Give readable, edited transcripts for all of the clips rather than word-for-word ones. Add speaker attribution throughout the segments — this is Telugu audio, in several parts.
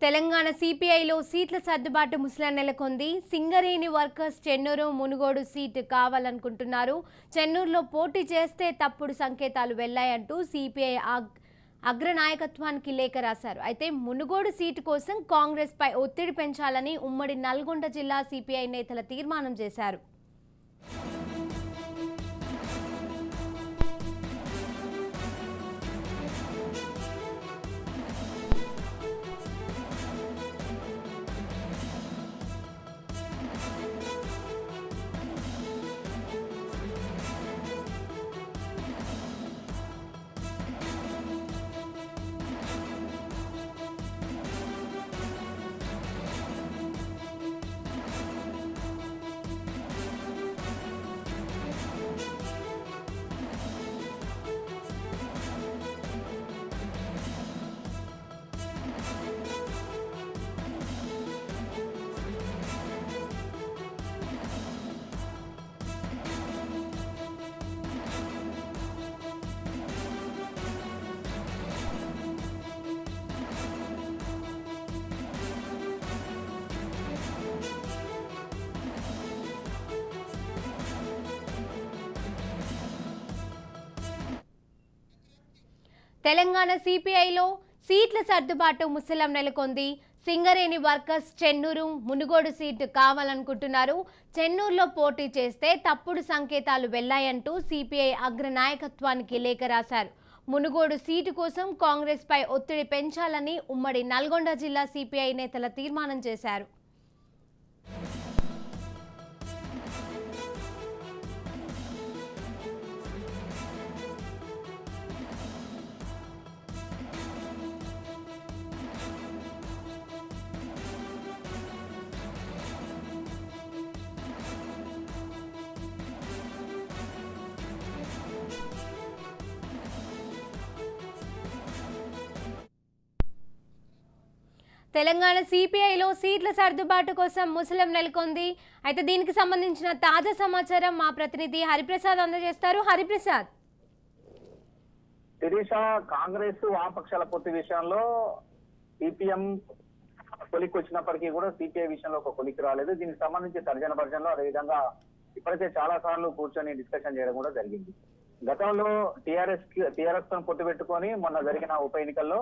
Speaker 1: తెలంగాణ సిపిఐలో సీట్ల సర్దుబాటు ముసల నెలకొంది. సింగరేణి వర్కర్స్ చెన్నూరు మునుగోడు సీటు కావాలనుకుంటున్నారు. చెన్నూరులో పోటీ చేస్తే తప్పుడు సంకేతాలు వెళ్లాయంటూ సిపిఐ అగ్రనాయకత్వానికి లేఖ రాశారు. అయితే మునుగోడు సీటు కోసం కాంగ్రెస్ పై ఒత్తిడి పెంచాలని ఉమ్మడి నల్గొండ జిల్లా సిపిఐ నేతలు తీర్మానం చేశారు. తెలంగాణ సిపిఐలో సీట్ల సర్దుబాటు ముసలం నెలకొంది. సింగరేణి వర్కర్స్ చెన్నూరు మునుగోడు సీటు కావాలనుకుంటున్నారు. చెన్నూరులో పోటీ చేస్తే తప్పుడు సంకేతాలు వెళ్లాయంటూ సిపిఐ అగ్రనాయకత్వానికి లేఖ రాశారు. మునుగోడు సీటు కోసం కాంగ్రెస్ పై ఒత్తిడి పెంచాలని ఉమ్మడి నల్గొండ జిల్లా సిపిఐ నేతలు తీర్మానం చేశారు. తెలంగాణ సిపిఐలో సీట్ల సర్దుబాటు కోసం ముసలం నెలకొంది. అయితే దీనికి సంబంధించిన తాజా సమాచారం మా ప్రతినిధి హరిప్రసాద్ అందజేస్తారు. హరిప్రసాద్,
Speaker 2: కాంగ్రెస్ వామపక్షాల పొత్తు విషయంలో సిపిఎం కొలిక్కి వచ్చినప్పటికీ కూడా సిపిఐ విషయంలో ఒక కొలిక్కి రాలేదు. దీనికి సంబంధించి తర్జన భర్జనలో అదేవిధంగా ఇప్పటికే చాలా సార్లు కూర్చొని డిస్కషన్ చేయడం కూడా జరిగింది. గతంలో టీఆర్ఎస్ తో పొత్తు పెట్టుకొని మొన్న జరిగిన ఉప ఎన్నికల్లో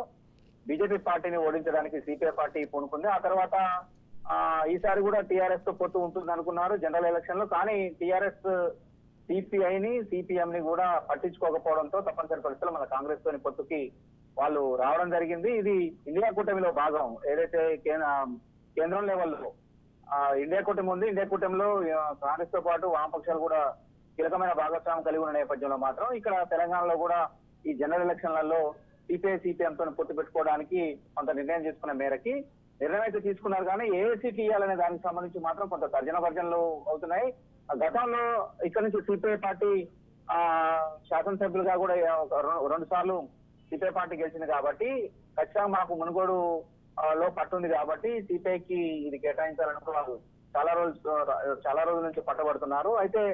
Speaker 2: బీజేపీ పార్టీని ఓడించడానికి సిపిఐ పార్టీ పూనుకుంది. ఆ తర్వాత ఈసారి కూడా టీఆర్ఎస్ తో పొత్తు ఉంటుంది అనుకున్నారు జనరల్ ఎలక్షన్ లో. కానీ టీఆర్ఎస్ సిపిఐని సిపిఎం ని కూడా పట్టించుకోకపోవడంతో తప్పనిసరి పరిస్థితుల్లో మన కాంగ్రెస్ తోని పొత్తుకి వాళ్ళు రావడం జరిగింది. ఇది ఇండియా కూటమిలో భాగం. ఏదైతే కేంద్రం లెవెల్లో ఇండియా కూటమి ఉంది, ఇండియా కూటమిలో కాంగ్రెస్ తో పాటు వామపక్షాలు కూడా కీలకమైన భాగస్వామ్యం కలిగి ఉన్న నేపథ్యంలో మాత్రం ఇక్కడ తెలంగాణలో కూడా ఈ జనరల్ ఎలక్షన్లలో సిపిఐ సిపిఎం తో పొత్తు పెట్టుకోవడానికి కొంత నిర్ణయం తీసుకున్న మేరకి నిర్ణయం అయితే తీసుకున్నారు. కానీ ఏ సీట్లు ఇవ్వాలనే దానికి సంబంధించి మాత్రం కొంత తర్జన భర్జనలు అవుతున్నాయి. గతంలో ఇక్కడ నుంచి సిపిఐ పార్టీ శాసనసభ్యులుగా కూడా 2 సార్లు సిపిఐ పార్టీ గెలిచింది కాబట్టి ఖచ్చితంగా మాకు మునుగోడు లో పట్టుంది కాబట్టి సిపిఐకి ఇది కేటాయించాలని వాళ్ళు చాలా రోజుల నుంచి పట్టబడుతున్నారు. అయితే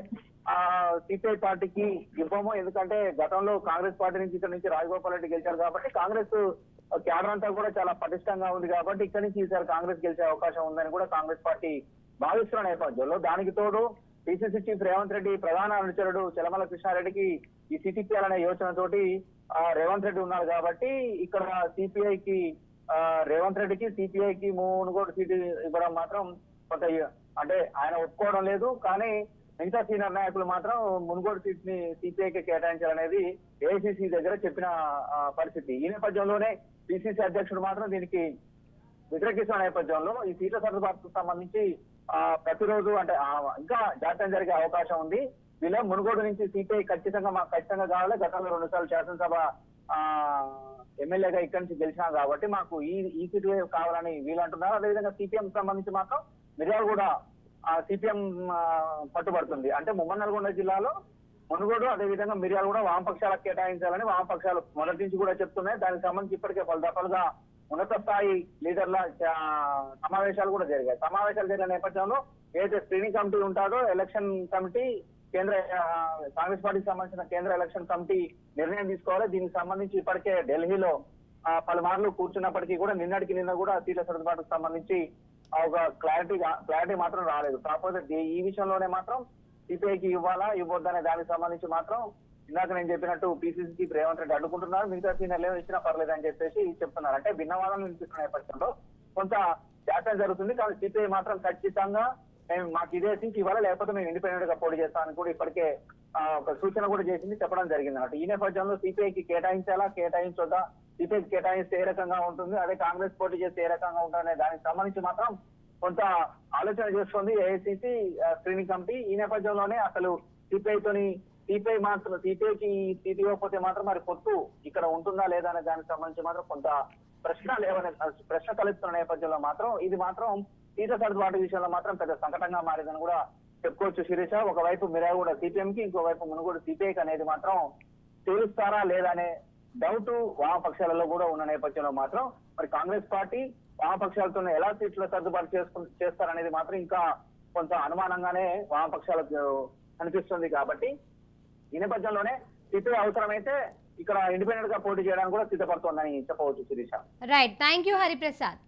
Speaker 2: సిపిఐ పార్టీకి ఇవ్వము, ఎందుకంటే గతంలో కాంగ్రెస్ పార్టీ నుంచి ఇక్కడ నుంచి రాజగోపాల్ రెడ్డి గెలిచారు కాబట్టి కాంగ్రెస్ క్యాడర్ అంతా కూడా చాలా పటిష్టంగా ఉంది కాబట్టి ఇక్కడ నుంచి ఈసారి కాంగ్రెస్ గెలిచే అవకాశం ఉందని కూడా కాంగ్రెస్ పార్టీ భావిస్తున్న నేపథ్యంలో దానికి తోడు పిసిసి చీఫ్ రేవంత్ రెడ్డి ప్రధాన అనుచరుడు చలమల కృష్ణారెడ్డికి ఈ సీట్ ఇప్పించాలనే యోచనతోటి రేవంత్ రెడ్డి ఉన్నారు కాబట్టి ఇక్కడ సిపిఐకి రేవంత్ రెడ్డికి సిపిఐకి మునుగోడు సీటు ఇవ్వడం మాత్రం కొంత అంటే ఆయన ఒప్పుకోవడం లేదు. కానీ మిగతా సీనియర్ నాయకులు మాత్రం మునుగోడు సీట్ ని సిపిఐకి కేటాయించాలనేది ఏఐసిసి దగ్గర చెప్పిన పరిస్థితి. ఈ నేపథ్యంలోనే పిసిసి అధ్యక్షుడు మాత్రం దీనికి వ్యతిరేకిస్తున్న నేపథ్యంలో ఈ సీట్ల సర్దుబాటుకు సంబంధించి ప్రతిరోజు అంటే ఇంకా జాప్యం జరిగే అవకాశం ఉంది. వీళ్ళ మునుగోడు నుంచి సిపిఐ ఖచ్చితంగా కావాలి. గతంలో 2 సార్లు శాసనసభ ఎమ్మెల్యేగా ఇక్కడి నుంచి గెలిచినాం కాబట్టి మాకు ఈ సీటు కావాలని వీళ్ళు అంటున్నారు. అదేవిధంగా సిపిఎం సంబంధించి మాత్రం మిర్యాలు కూడా సిపిఎం పట్టుబడుతుంది. అంటే ఉమ్మడి నల్గొండ జిల్లాలో మునుగోడు అదేవిధంగా మిర్యాలు కూడా వామపక్షాలకు కేటాయించాలని వామపక్షాలు మొదటి నుంచి కూడా చెప్తున్నాయి. దానికి సంబంధించి ఇప్పటికే పలుదఫలుగా ఉన్నత స్థాయి లీడర్ల సమావేశాలు కూడా జరిగాయి. సమావేశాలు జరిగిన నేపథ్యంలో ఏదైతే స్క్రీనింగ్ కమిటీ ఉంటాడో ఎలక్షన్ కమిటీ కేంద్ర కాంగ్రెస్ పార్టీకి సంబంధించిన కేంద్ర ఎలక్షన్ కమిటీ నిర్ణయం తీసుకోవాలి. దీనికి సంబంధించి ఇప్పటికే ఢిల్లీలో పలుమార్లు కూర్చున్నప్పటికీ కూడా నిన్న కూడా సీట్ల సర్దుబాటుకు సంబంధించి ఒక క్లారిటీ మాత్రం రాలేదు. కాకపోతే ఈ విషయంలోనే మాత్రం సిపిఐకి ఇవ్వాలా ఇవ్వద్దనే దానికి సంబంధించి మాత్రం ఇందాక నేను చెప్పినట్టు పిసిసికి రేవంత్ రెడ్డి అడ్డుకుంటున్నారు, మిగతా సీనియర్లు ఏమో ఇచ్చినా పర్లేదు అని చెప్పేసి చెప్తున్నారు. అంటే భిన్నవాదం వినిపిస్తున్న నేపథ్యంలో కొంత జాప్యం జరుగుతుంది. కానీ సిపిఐ మాత్రం ఖచ్చితంగా మేము మాకు ఇదే సీట్ ఇవ్వాలి, లేకపోతే మేము ఇండిపెండెంట్ గా పోటీ చేస్తామని కూడా ఇప్పటికే ఒక సూచన కూడా చేసింది, చెప్పడం జరిగింది అన్నట్టు. ఈ నేపథ్యంలో సిపిఐకి కేటాయించాలా కేటాయించొద్దా, సిపిఐకి కేటాయిస్తే ఏ రకంగా ఉంటుంది, అదే కాంగ్రెస్ పోటీ చేస్తే ఏ రకంగా ఉంటుందనే దానికి సంబంధించి మాత్రం కొంత ఆలోచన చేస్తుంది ఏఐసిసి స్క్రీనింగ్ కమిటీ. ఈ నేపథ్యంలోనే అసలు సిపిఐకి సీట్ ఇవ్వకపోతే మాత్రం మరి పొత్తు ఇక్కడ ఉంటుందా లేదా అనే దానికి సంబంధించి మాత్రం కొంత ప్రశ్న తలెత్తున్న నేపథ్యంలో మాత్రం ఇది మాత్రం సీట్ల సర్దుబాటు విషయంలో మాత్రం పెద్ద సంకటంగా మారిందని కూడా చెప్పుకోవచ్చు శిరీష. ఒకవైపు మిర్యాలగూడ సిపిఎంకి, ఇంకోవైపు మునుగోడు సిపిఐకి అనేది మాత్రం తేలుస్తారా లేదా అనే డౌట్ వామపక్షాలలో కూడా ఉన్న నేపథ్యంలో మాత్రం మరి కాంగ్రెస్ పార్టీ వామపక్షాలతో ఎలా సీట్ల సర్దుబాటు చేస్తారనేది మాత్రం ఇంకా కొంత అనుమానంగానే వామపక్షాలకు అనిపిస్తుంది. కాబట్టి ఈ నేపథ్యంలోనే సిపిఐ అవసరమైతే ఇక్కడ ఇండిపెండెంట్ గా పోటీ చేయడానికి కూడా సిద్ధపడుతోందని చెప్పవచ్చు Sirisha.
Speaker 1: Right, thank you Hariprasad.